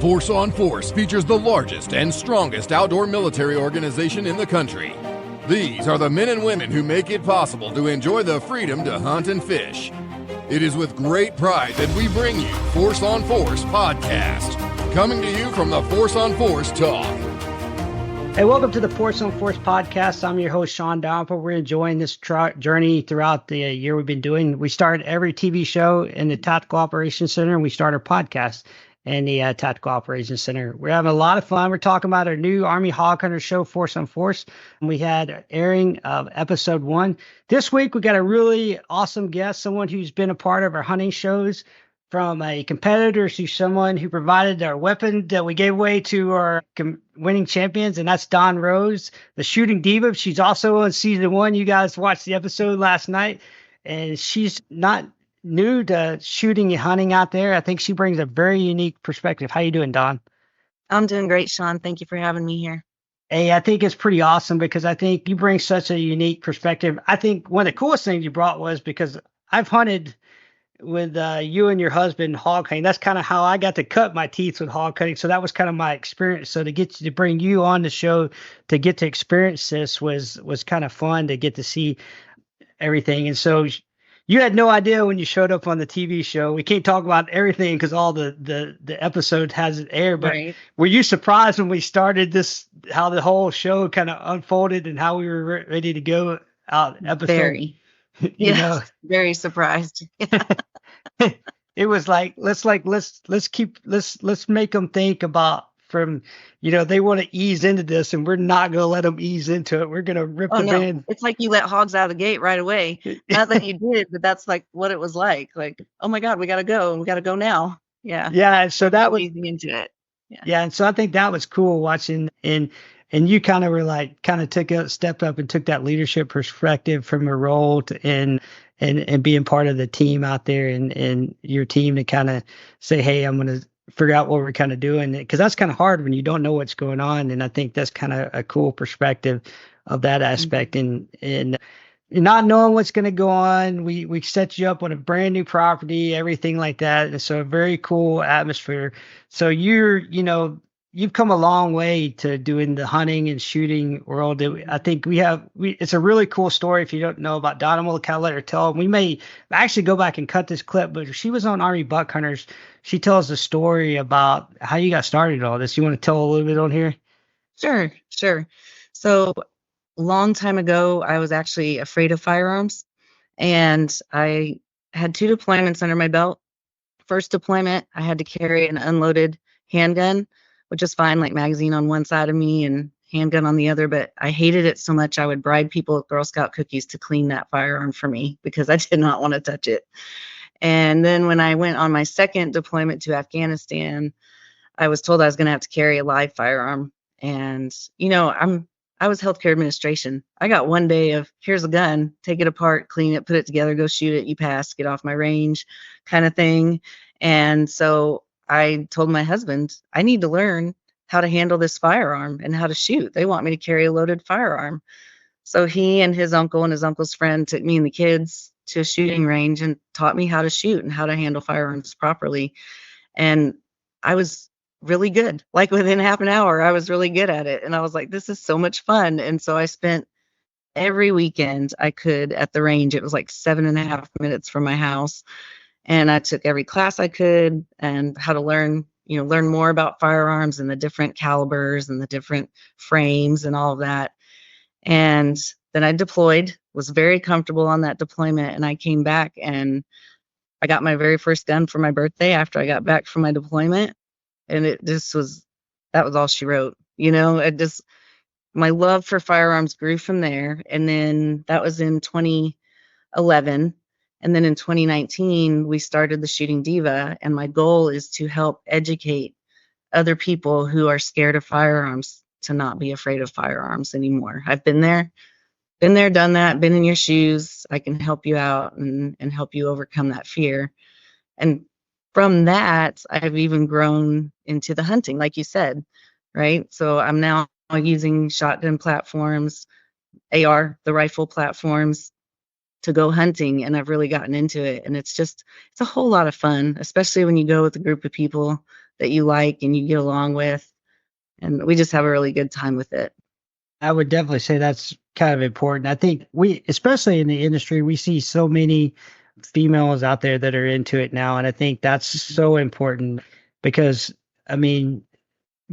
Force on Force features the largest and strongest outdoor military organization in the country. These are the men and women who make it possible to enjoy the freedom to hunt and fish. It is with great pride that we bring you Force on Force podcast, coming to you from the Force on Force Talk. Hey, welcome to the Force on Force podcast. I'm your host, Shawn Dalrymple. We're enjoying this journey throughout the year we've been doing. We started every TV show in the Tactical Operations Center, and we started our podcast in the Tactical Operations Center. We're having a lot of fun. We're talking about our new ArmyHogHunters Show, Force on Force. We had airing of episode 1. This week, we got a really awesome guest, someone who's been a part of our hunting shows, from a competitor to someone who provided our weapon that we gave away to our winning champions, and that's Dawn Rose, the Shooting Diva. She's also on season 1. You guys watched the episode last night, and she's not new to shooting and hunting out there. I think she brings a very unique perspective. How you doing, Dawn? I'm doing great, Shawn. Thank you for having me here. Hey, I think it's pretty awesome because I think you bring such a unique perspective. I think one of the coolest things you brought was because I've hunted with you and your husband hog hunting. That's kind of how I got to cut my teeth with hog hunting. So that was kind of my experience. So to bring you on the show to get to experience this was kind of fun to get to see everything. And so you had no idea when you showed up on the TV show. We can't talk about everything because all the episode hasn't aired. But right. Were you surprised when we started this, how the whole show kind of unfolded and how we were ready to go out episode? Very. Very surprised. It was like let's make them think about from, they want to ease into this and we're not going to let them ease into it. We're going to rip the band. It's like you let Hogs out of the gate right away. Not that you did, but that's like what it was like. Like, oh my God, we got to go. We got to go now. Yeah. Yeah. So that was easing into it. Yeah. And so I think that was cool watching and you kind of were like, stepped up and took that leadership perspective from a role and being part of the team out there and your team to kind of say, hey, I'm going to figure out what we're kind of doing. Because that's kind of hard when you don't know what's going on. And I think that's kind of a cool perspective of that aspect. Mm-hmm. And not knowing what's going to go on, we set you up on a brand new property, everything like that. And so a very cool atmosphere. So you've come a long way to doing the hunting and shooting world. I think it's a really cool story. If you don't know about Dawn, I'm going to kind of let her tell. We may actually go back and cut this clip, but she was on Army Buck Hunters. She tells the story about how you got started all this. You want to tell a little bit on here? Sure. So a long time ago, I was actually afraid of firearms, and I had 2 deployments under my belt. First deployment, I had to carry an unloaded handgun, which is fine, like magazine on one side of me and handgun on the other. But I hated it so much I would bribe people with Girl Scout cookies to clean that firearm for me because I did not want to touch it. And then when I went on my second deployment to Afghanistan, I was told I was going to have to carry a live firearm. And, I was healthcare administration. I got one day of here's a gun, take it apart, clean it, put it together, go shoot it, you pass, get off my range kind of thing. And so I told my husband, I need to learn how to handle this firearm and how to shoot. They want me to carry a loaded firearm. So he and his uncle and his uncle's friend took me and the kids to a shooting range and taught me how to shoot and how to handle firearms properly. And I was really good. Like within half an hour, I was really good at it. And I was like, this is so much fun. And so I spent every weekend I could at the range. It was like 7.5 minutes from my house. And I took every class I could and how to learn more about firearms and the different calibers and the different frames and all of that. And then I deployed, was very comfortable on that deployment. And I came back and I got my very first gun for my birthday after I got back from my deployment. And that was all she wrote. My love for firearms grew from there. And then that was in 2011. And then in 2019, we started the Shooting Diva, and my goal is to help educate other people who are scared of firearms to not be afraid of firearms anymore. I've been there, done that, been in your shoes. I can help you out and help you overcome that fear. And from that, I've even grown into the hunting, like you said, right? So I'm now using shotgun platforms, AR, the rifle platforms, to go hunting, and I've really gotten into it. And it's a whole lot of fun, especially when you go with a group of people that you like and you get along with. And we just have a really good time with it. I would definitely say that's kind of important. I think we, especially in the industry, we see so many females out there that are into it now. And I think that's so important because, I mean,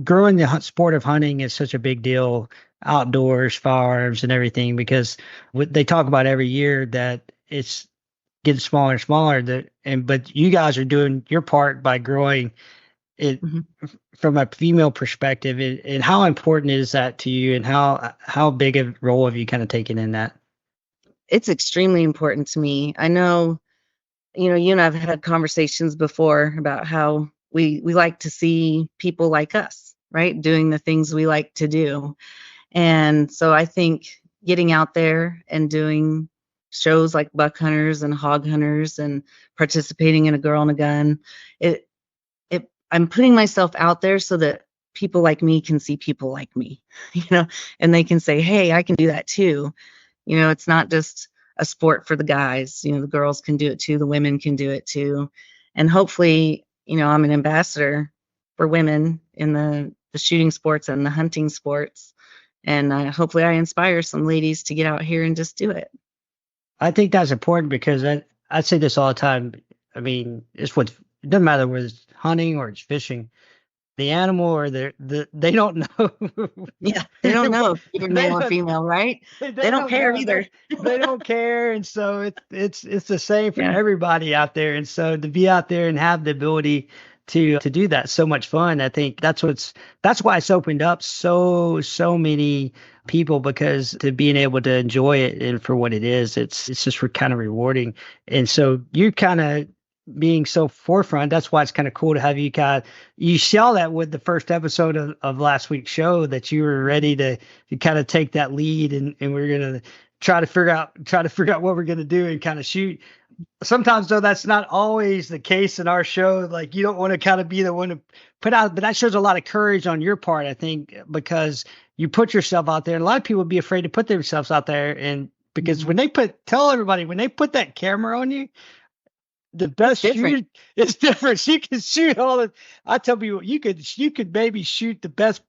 growing the sport of hunting is such a big deal, outdoors, firearms, and everything, because they talk about every year that it's getting smaller and smaller. But you guys are doing your part by growing it from a female perspective. And how important is that to you, and how big a role have you kind of taken in that? It's extremely important to me. I know, you and I've had conversations before about how we like to see people like us, right, doing the things we like to do. And so I think getting out there and doing shows like Buck Hunters and Hog Hunters and participating in A Girl and a Gun, I'm putting myself out there so that people like me can see people like me, and they can say, hey, I can do that too. It's not just a sport for the guys. The girls can do it too. The women can do it too. And hopefully, I'm an ambassador for women in the shooting sports and the hunting sports. And hopefully I inspire some ladies to get out here and just do it. I think that's important because I say this all the time. I mean, it doesn't matter whether it's hunting or it's fishing. The animal or they don't know. Yeah, they don't know if you're male or female, right? They don't care either. They don't care, and so it's the same for everybody out there. And so to be out there and have the ability to do that, so much fun. I think that's why it's opened up so many people, because to being able to enjoy it and for what it is, it's just kind of rewarding. And so you kind of being so forefront, that's why it's kind of cool to have you saw that with the first episode of last week's show, that you were ready to kind of take that lead, and we're going to try to figure out what we're going to do and kind of shoot. Sometimes though, that's not always the case in our show. Like, you don't want to kind of be the one to put out, but that shows a lot of courage on your part, I think, because you put yourself out there, and a lot of people would be afraid to put themselves out there. And because when they put that camera on you, the best shoot is different. You can shoot I tell people, you could maybe shoot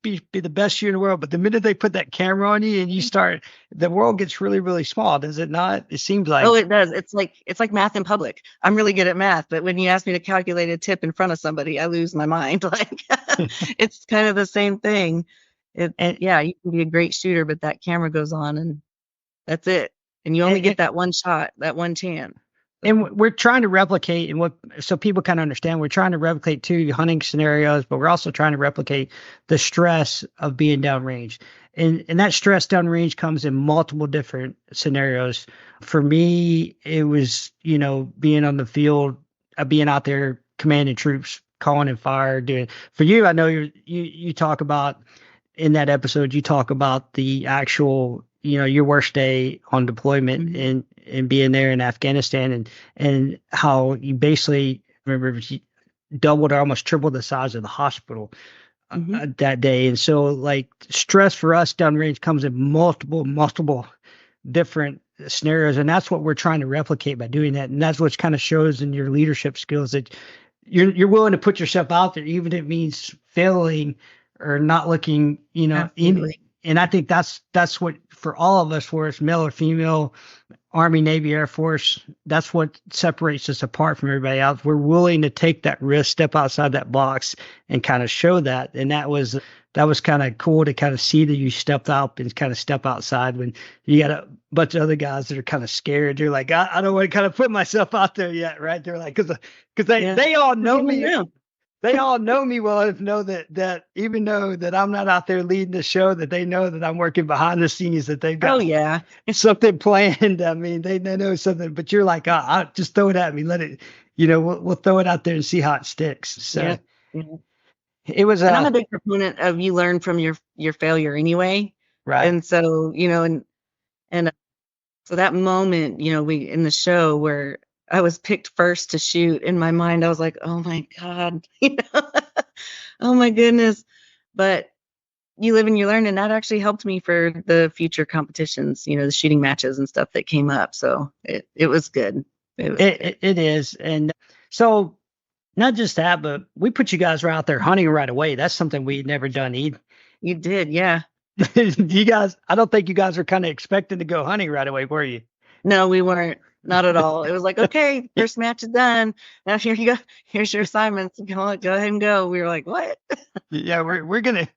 be the best shooter in the world, but the minute they put that camera on you and you start, the world gets really, really small, does it not? It seems like. Oh, it does. It's like math in public. I'm really good at math, but when you ask me to calculate a tip in front of somebody, I lose my mind. Like, it's kind of the same thing. You can be a great shooter, but that camera goes on and that's it. And you only get that one shot, that one chance. And we're trying to replicate, so people kind of understand, we're trying to replicate two hunting scenarios, but we're also trying to replicate the stress of being downrange. And that stress downrange comes in multiple different scenarios. For me, it was, being on the field, being out there commanding troops, calling in fire, doing. For you, I know you talk about, in that episode, you talk about the actual, your worst day on deployment and being there in Afghanistan, and how you basically, remember, you doubled or almost tripled the size of the hospital that day. And so, like, stress for us downrange comes in multiple different scenarios. And that's what we're trying to replicate by doing that. And that's what kind of shows in your leadership skills, that you're willing to put yourself out there, even if it means failing or not looking, and I think that's what, for all of us, whether it's male or female, Army, Navy, Air Force, that's what separates us apart from everybody else. We're willing to take that risk, step outside that box, and kind of show that. And that was kind of cool to kind of see that you stepped out and kind of step outside when you got a bunch of other guys that are kind of scared. They're like, I don't want to kind of put myself out there yet, right? They're like, because they all know me. They all know me well enough to know that even though that I'm not out there leading the show, that they know that I'm working behind the scenes, that they've got something planned. I mean, they know something, but you're like, I'll just throw it at me. Let it, we'll throw it out there and see how it sticks. So it was. And I'm a big proponent of, you learn from your failure anyway. Right. And so, and so that moment, we, in the show where I was picked first to shoot, in my mind, I was like, oh my God, oh my goodness. But you live and you learn, and that actually helped me for the future competitions, the shooting matches and stuff that came up. So it was good. It is. And so Not just that, but we put you guys right out there hunting right away. That's something we'd never done either. You did, yeah. You guys, I don't think you guys were kind of expecting to go hunting right away, were you? No, we weren't. Not at all. It was like, okay, first match is done. Now here you go. Here's your assignments. Go ahead and go. We were like, what? Yeah, we're gonna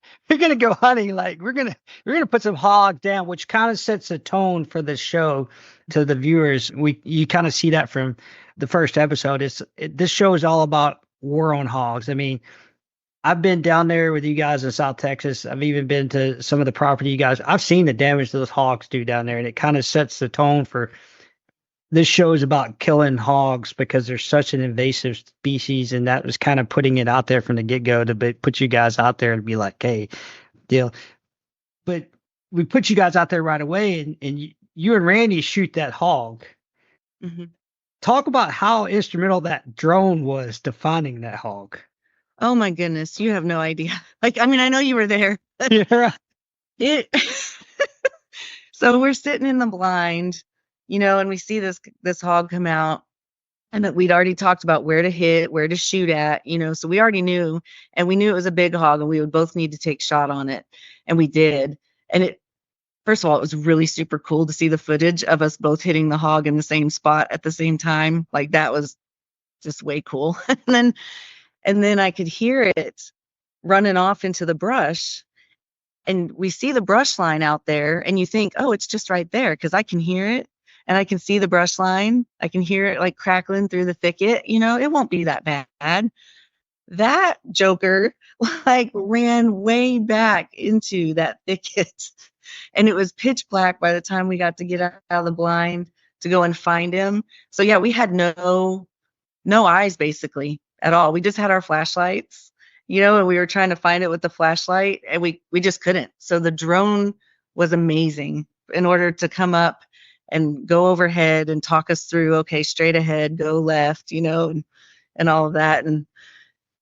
go hunting. Like we're gonna put some hogs down, which kind of sets a tone for the show to the viewers. You kind of see that from the first episode. This show is all about war on hogs. I mean, I've been down there with you guys in South Texas. I've even been to some of the property you guys. I've seen the damage those hogs do down there, and it kind of sets the tone for. This show is about killing hogs because they're such an invasive species, and that was kind of putting it out there from the get-go to put you guys out there and be like, hey, deal. But we put you guys out there right away, and you and Randy shoot that hog. Mm-hmm. Talk about how instrumental that drone was to finding that hog. Oh my goodness, you have no idea. Like, I mean, I know you were there. Yeah. So we're sitting in the blind, and we see this hog come out, and that we'd already talked about where to hit, where to shoot at, so we already knew, and we knew it was a big hog, and we would both need to take shot on it, and we did. And first of all, it was really super cool to see the footage of us both hitting the hog in the same spot at the same time. Like, that was just way cool. And then I could hear it running off into the brush, and we see the brush line out there, and you think, oh, it's just right there, because I can hear it. And I can see the brush line. I can hear it like crackling through the thicket. It won't be that bad. That joker like ran way back into that thicket. And it was pitch black by the time we got to get out of the blind to go and find him. So yeah, we had no eyes basically at all. We just had our flashlights, and we were trying to find it with the flashlight, and we just couldn't. So the drone was amazing in order to come up and go overhead and talk us through, okay, straight ahead, go left, and all of that. And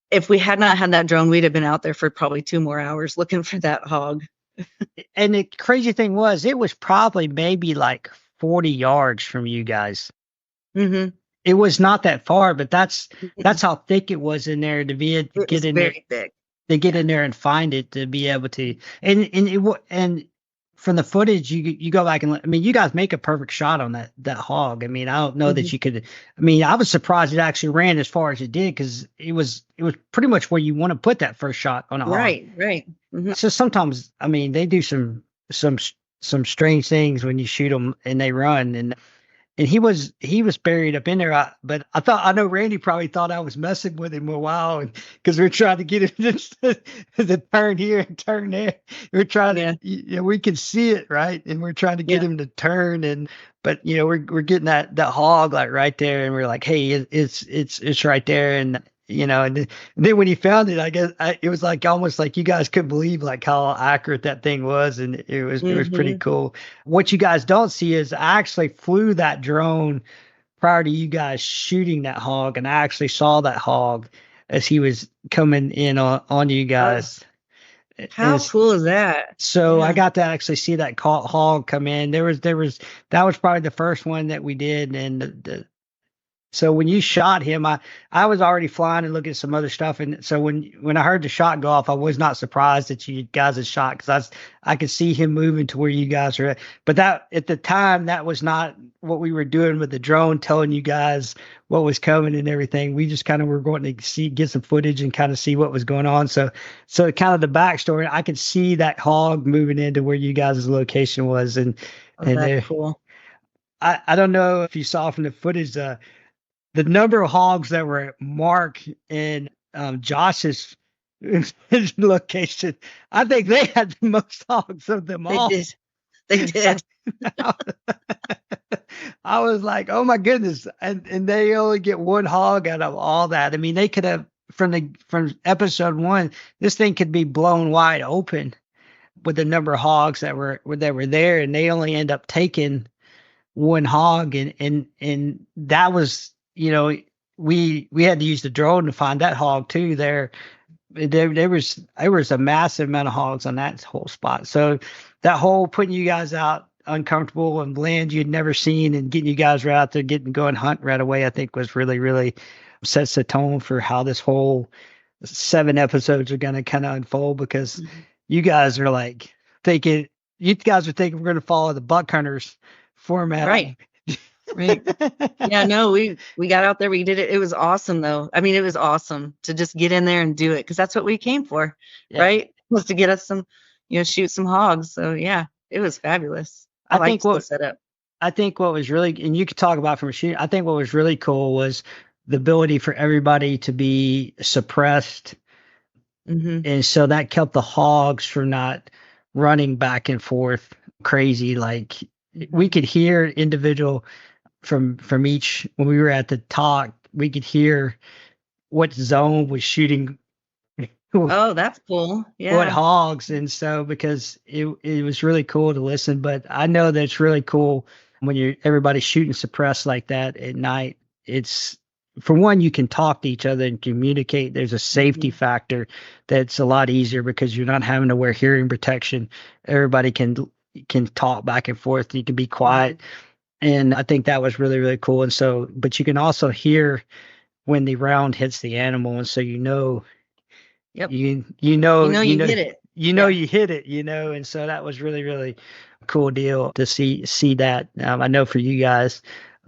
if we had not had that drone, we'd have been out there for probably 2 more hours looking for that hog. And the crazy thing was, it was probably maybe like 40 yards from you guys. Mm-hmm. It was not that far, but that's how thick it was in there to be to get in there. Thick. To get in there and find it, to be able to, and from the footage, you go back and I mean, you guys make a perfect shot on that hog. I mean, I don't know that you could. I mean, I was surprised it actually ran as far as it did, because it was pretty much where you want to put that first shot on a hog. Right. Mm-hmm. So sometimes, I mean, they do some strange things when you shoot them and they run, and he was buried up in there. But I know Randy probably thought I was messing with him a while, and because we're trying to get him to turn here and turn there. We're trying to, we can see it, right, and we're trying to get him to turn, but we're getting that hog like right there, and we're like, hey, it's right there, and and then when he found it, I guess it was like almost like you guys couldn't believe like how accurate that thing was, and it was pretty cool. What you guys don't see is I actually flew that drone prior to you guys shooting that hog, and I actually saw that hog as he was coming in on you guys. How cool is that? So I got to actually see that hog come in. That was probably the first one that we did, and so when you shot him, I was already flying and looking at some other stuff, and so when I heard the shot go off, I was not surprised that you guys had shot, because I could see him moving to where you guys are at. But that at the time, that was not what we were doing with the drone, telling you guys what was coming and everything. We just kind of were going to get some footage and kind of see what was going on. So kind of the backstory, I could see that hog moving into where you guys' location was, and that's cool. I don't know if you saw from the footage the number of hogs that were marked in Josh's location. I think they had the most hogs of them all. They did. I was like, oh my goodness. And they only get 1 hog out of all that. I mean, they could have, from episode 1, this thing could be blown wide open with the number of hogs that were there, and they only end up taking 1 hog, and that was, we had to use the drone to find that hog too. There was a massive amount of hogs on that whole spot. So that whole putting you guys out uncomfortable and land you'd never seen, and getting you guys right out there, going hunt right away, I think was really, really sets the tone for how this whole 7 episodes are going to kind of unfold, because you guys are like thinking, we're going to follow the buck hunters format. Right. Right. Yeah, no, we got out there, we did it. It was awesome though. I mean, it was awesome to just get in there and do it, because that's what we came for, right? Was to get us some, shoot some hogs. So yeah, it was fabulous. I liked the setup. I think what was really, and you could talk about from a shooting, I think what was really cool was the ability for everybody to be suppressed. And so that kept the hogs from not running back and forth crazy. Like we could hear individual from each, when we were at the talk, we could hear what zone was shooting. Oh, that's cool. Yeah. What hogs. And so, because it was really cool to listen, but I know that it's really cool when everybody's shooting suppressed like that at night. It's, for one, you can talk to each other and communicate. There's a safety factor that's a lot easier because you're not having to wear hearing protection. Everybody can talk back and forth. You can be quiet. And I think that was really, really cool. And so, but you can also hear when the round hits the animal. And so, Yep. You hit it. You hit it, and so that was really, really cool deal to see that. I know for you guys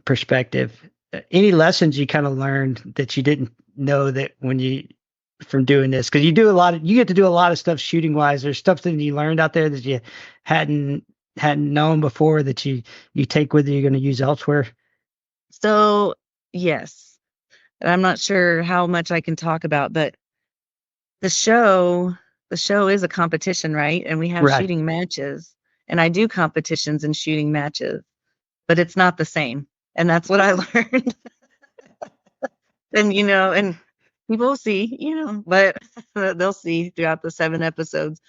perspective, any lessons you kind of learned that you didn't know that from doing this, because you get to do a lot of stuff shooting wise. There's stuff that you learned out there that you hadn't known before that you take with you, you're going to use elsewhere. So yes, and I'm not sure how much I can talk about, but the show is a competition, right? And we have shooting matches, and I do competitions and shooting matches, but it's not the same. And that's what I learned. And, and people see, but they'll see throughout the 7 episodes.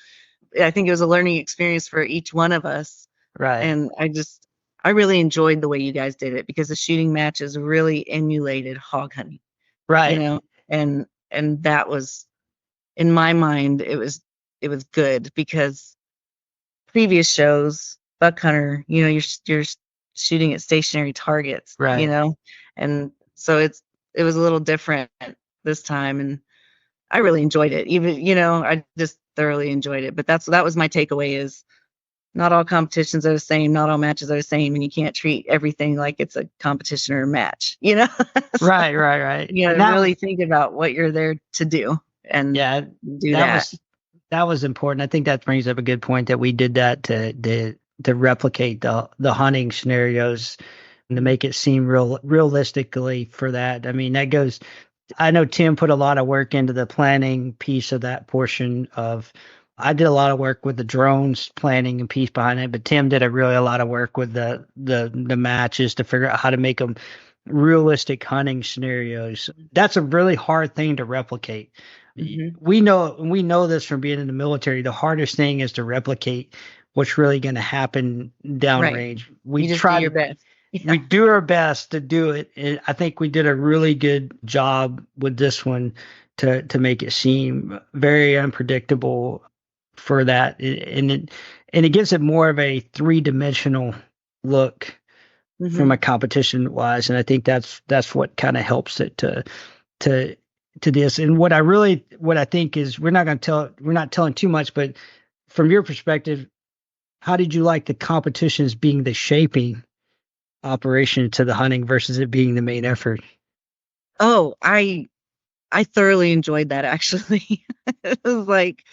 I think it was a learning experience for each one of us. Right. And I really enjoyed the way you guys did it, because the shooting matches really emulated hog hunting. Right. And that was, in my mind, it was good, because previous shows, buck hunter, you're shooting at stationary targets, right. And so it was a little different this time, and I really enjoyed it. Even, I just thoroughly enjoyed it. But that was my takeaway, is not all competitions are the same, not all matches are the same, and you can't treat everything like it's a competition or a match, So, right. Really think about what you're there to do. And do that. That was important. I think that brings up a good point, that we did that to replicate the hunting scenarios and to make it seem realistically for that. I mean, I know Tim put a lot of work into the planning piece of that portion of. I did a lot of work with the drones planning and piece behind it, but Tim did a lot of work with the matches to figure out how to make them realistic hunting scenarios. That's a really hard thing to replicate. We know this from being in the military. The hardest thing is to replicate what's really going to happen downrange. Right. We just try do your best. Yeah. We do our best to do it. And I think we did a really good job with this one to make it seem very unpredictable for that. And it gives it more of a 3-dimensional look from a competition wise. And I think that's what kind of helps it to this. And what I think is, we're not telling too much, but from your perspective, how did you like the competitions being the shaping operation to the hunting versus it being the main effort? Oh, I thoroughly enjoyed that, actually. It was like,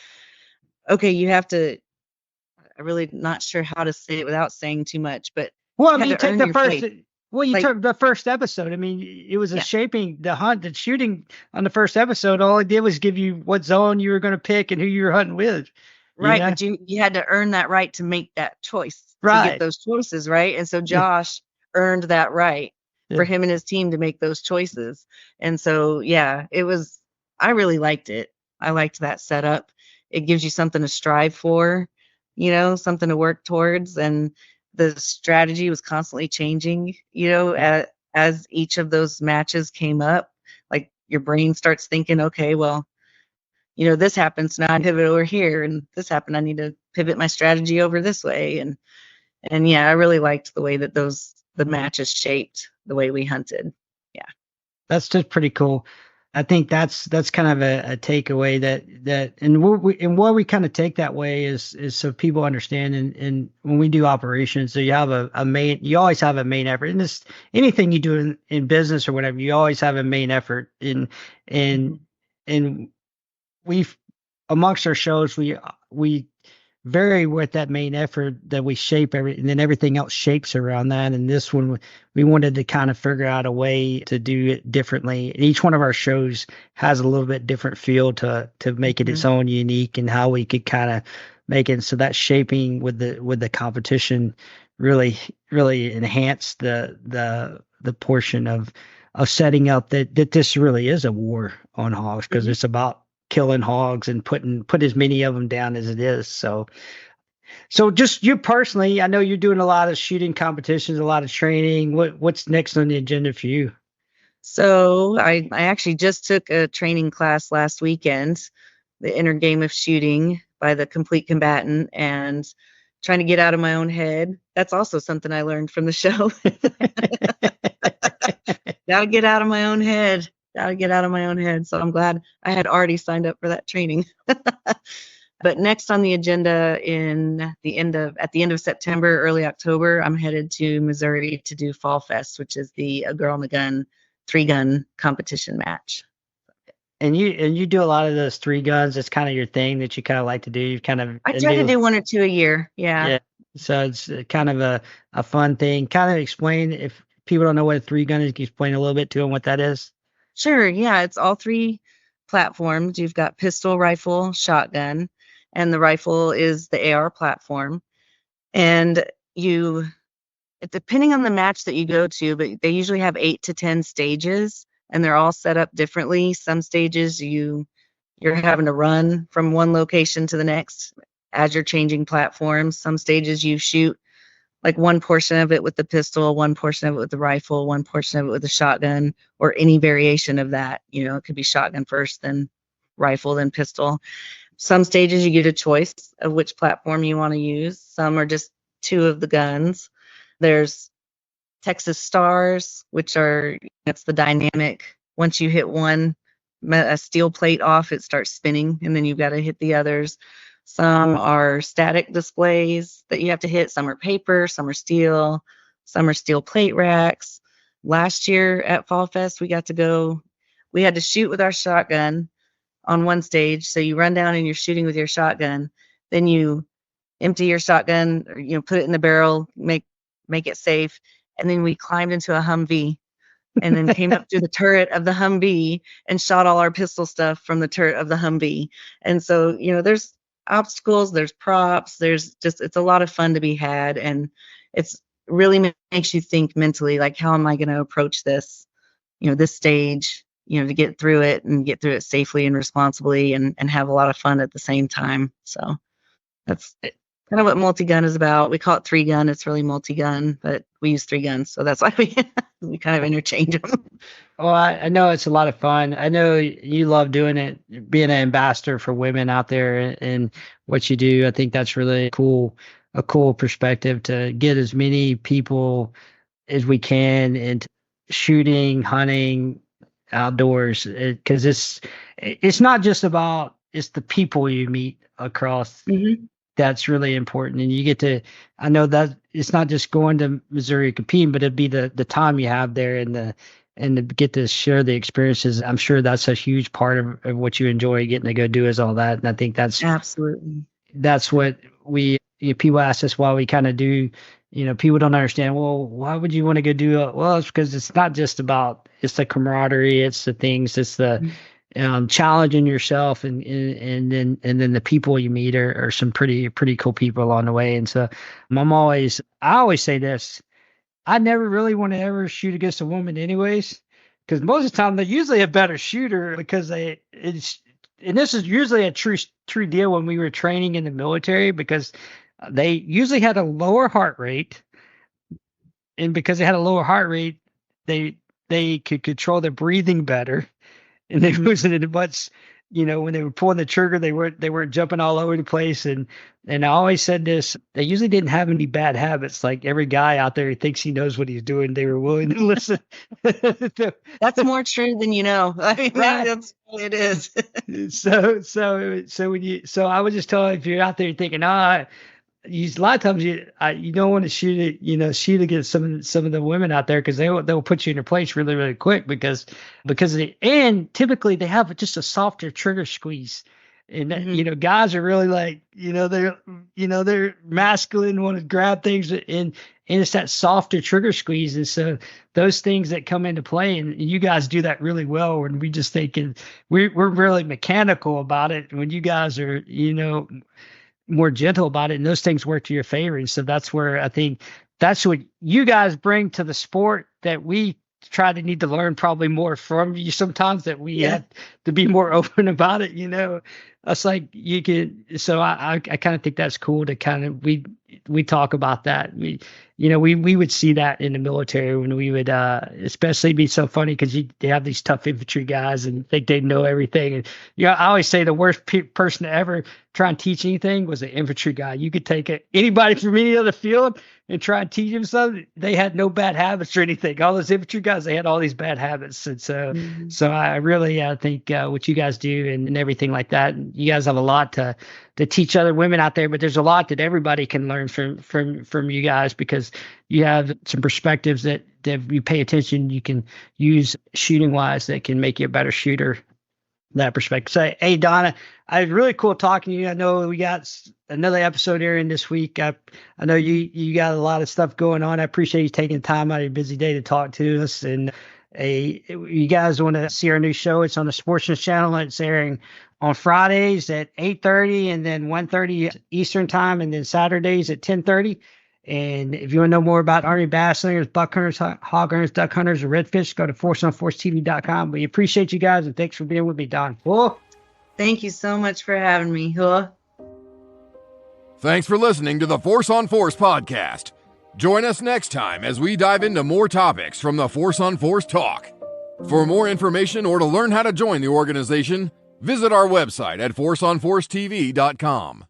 okay, you have to, I'm really not sure how to say it without saying too much, but well, I mean, take the first. Well, you took the first episode. I mean, it was shaping the shooting on the first episode. All it did was give you what zone you were going to pick and who you were hunting with. Right. But you had to earn that right to make that choice. Right. To get those choices. Right. And so Josh earned that right for him and his team to make those choices. And so, I really liked it. I liked that setup. It gives you something to strive for, something to work towards. And the strategy was constantly changing, as each of those matches came up. Like, your brain starts thinking, okay, well, this happens, now I pivot over here, and this happened, I need to pivot my strategy over this way. And I really liked the way that the matches shaped the way we hunted. Yeah. That's just pretty cool. I think that's kind of a takeaway and where we kind of take that way is so people understand and when we do operations, so you have you always have a main effort. And this anything you do in business or whatever, you always have a main effort and and we've amongst our shows we vary with that main effort that we shape and then everything else shapes around that. And this one, we wanted to kind of figure out a way to do it differently. Each one of our shows has a little bit different feel to make it its own unique and how we could kind of make it. So that shaping with the competition really enhanced the portion of setting up that this really is a war on hogs because it's about killing hogs and put as many of them down as it is. So just you personally, I know you're doing a lot of shooting competitions, a lot of training. What's next on the agenda for you? So I actually just took a training class last weekend, the inner game of shooting by the complete combatant, and trying to get out of my own head. That's also something I learned from the show. Gotta get out of my own head. So I'm glad I had already signed up for that training. But next on the agenda at the end of September, early October, I'm headed to Missouri to do Fall Fest, which is a Girl in the Gun 3-gun competition match. And you do a lot of those 3 guns. It's kind of your thing that you kind of like to do. I try to do 1 or 2 a year. Yeah. So it's kind of a fun thing. Kind of explain, if people don't know what a 3-gun is, can you explain a little bit to them what that is? Sure. Yeah. It's all 3 platforms. You've got pistol, rifle, shotgun, and the rifle is the AR platform. And depending on the match that you go to, but they usually have 8 to 10 stages and they're all set up differently. Some stages you're having to run from one location to the next as you're changing platforms. Some stages you shoot like one portion of it with the pistol, one portion of it with the rifle, one portion of it with the shotgun, or any variation of that. It could be shotgun first, then rifle, then pistol. Some stages you get a choice of which platform you want to use. Some are just 2 of the guns. There's Texas Stars, which it's the dynamic. Once you hit a steel plate off, it starts spinning, and then you've got to hit the others. Some are static displays that you have to hit. Some are paper, some are steel, some are steel plate racks. Last year at Fall Fest, we had to shoot with our shotgun on one stage. So you run down and you're shooting with your shotgun. Then you empty your shotgun, or, put it in the barrel, make it safe. And then we climbed into a Humvee and then came up through the turret of the Humvee and shot all our pistol stuff from the turret of the Humvee. And so, there's obstacles, there's props, it's a lot of fun to be had. And it's really makes you think mentally, like, how am I going to approach this, this stage, to get through it safely and responsibly and have a lot of fun at the same time. So that's kind of what multi-gun is about. We call it 3-gun. It's really multi-gun, but we use 3 guns. So that's why we kind of interchange them. Well, I know it's a lot of fun. I know you love doing it, being an ambassador for women out there and what you do. I think that's really a cool perspective to get as many people as we can into shooting, hunting, outdoors, because it's not just about, it's the people you meet across. That's really important. And I know that it's not just going to Missouri competing, but it'd be the time you have there and to get to share the experiences. I'm sure that's a huge part of what you enjoy getting to go do is all that. And I think that's absolutely, that's what people ask us why we kind of do, people don't understand, well, why would you want to go do it? Well, it's because it's not just about, it's the camaraderie, it's the things, it's the challenging yourself and then the people you meet are some pretty cool people along the way. And so I always say this, I never really want to ever shoot against a woman anyways, because most of the time they're usually a better shooter because and this is usually a true deal when we were training in the military, because they usually had a lower heart rate, and because they had a lower heart rate, they could control their breathing better. And they was in a much when they were pulling the trigger, they weren't jumping all over the place. And I always said this, they usually didn't have any bad habits. Like every guy out there who thinks he knows what he's doing, they were willing to listen. That's more true than you know. I mean, Right. that's what it is. So I would just tell you, if you're out there thinking, a lot of times you don't want to shoot against some of the women out there, because they'll put you in your place really, really quick, because and typically they have just a softer trigger squeeze. And guys are really like, they're masculine, want to grab things, and it's that softer trigger squeeze. And so those things that come into play, and you guys do that really well. And we just thinking we're really mechanical about it. When you guys are, more gentle about it, and those things work to your favor. And so that's where I think that's what you guys bring to the sport, that we need to learn probably more from you sometimes, that we have to be more open about it. It's like you can, so I kind of think that's cool to kind of, we talk about that. We would see that in the military when we would, especially be so funny, because they have these tough infantry guys and think they know everything. And, I always say the worst person to ever try and teach anything was an infantry guy. You could take anybody from any other field and try and teach them something. They had no bad habits or anything. All those infantry guys, they had all these bad habits. And so, so I really think what you guys do and everything like that, you guys have a lot to teach other women out there, but there's a lot that everybody can learn from you guys, because you have some perspectives that if you pay attention, you can use shooting wise, that can make you a better shooter. That perspective. So, hey, Donna, I was really cool talking to you. I know we got another episode airing this week. I know you got a lot of stuff going on. I appreciate you taking time out of your busy day to talk to us. And you guys want to see our new show? It's on the Sportsman's Channel. It's airing on Fridays at 8:30 and then 1:30 Eastern time, and then Saturdays at 10:30. And if you want to know more about Army bass slingers, buck hunters, hog hunters, duck hunters, or redfish, go to forceonforcetv.com. We appreciate you guys, and thanks for being with me, Don. Whoa. Thank you so much for having me. Huh? Thanks for listening to the Force on Force podcast. Join us next time as we dive into more topics from the Force on Force Talk. For more information or to learn how to join the organization, visit our website at forceonforcetv.com.